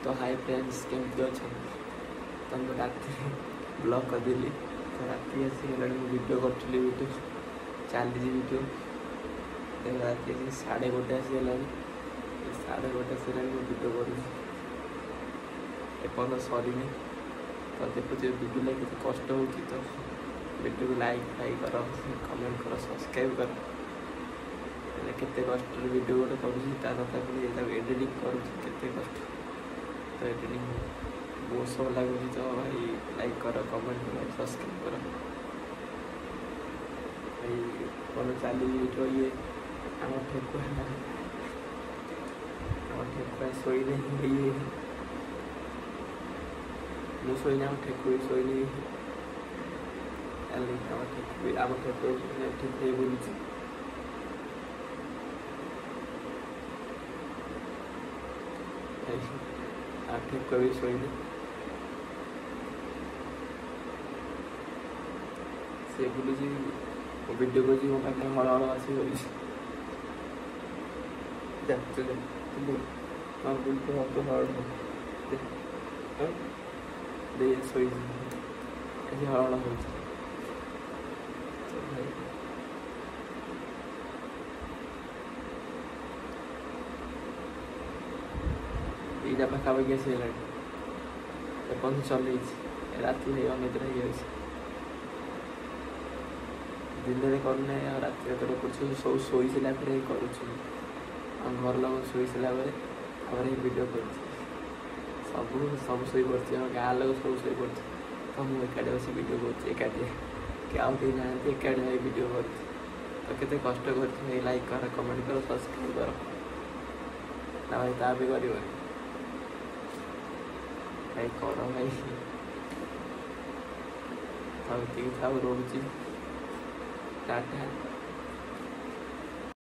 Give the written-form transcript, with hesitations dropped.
तो hi friends केमती अच्छा तुमको राति ब्लॉग करदेली तो राति आसीगला वीडियो करी वीडियो चली वीडियो राति 1:30 आसीगला 1:30 आसीगला वीडियो कर सरी तो देखुचे वीडियो लगे केते कष्ट हो तो वीडियो को लाइक कर कमेंट कर सब्सक्राइब कर केते कष्ट वीडियो गोटे करूँ एडिटिंग करूँ केते कष्ट तो एडिटिंग बहुत सब लगुच तो भाई लाइक कर कमेंट कर सब्सक्राइब कर भाई कौन चली तो ये आम ठेकुआ शोने ये मुझे शोने आम ठेकुआ शोने आम ठेकुआ ठीक है बोली ठेकुआ भी शोने से बुलूची वीडियो को जी मो पाखे हल हल आस शोई हल हल हो ये पाखापाखि आसगला एपन चल राति अनिद्रा हो दिन में करने रात कर सब शोई सारा कर घर लोग शोई सारा वीडियो कर सब शोई पड़े गाँ लोग सब शोई पड़े तो मुझे एकाठी बस वीडियो कर कहीं ना एकाठी वीडियो कर तो केते कष्ट कर लाइक कर कमेंट कर सब्सक्राइब कर ना भाई ता भी कर भाई कर भाई था रोची टाटा।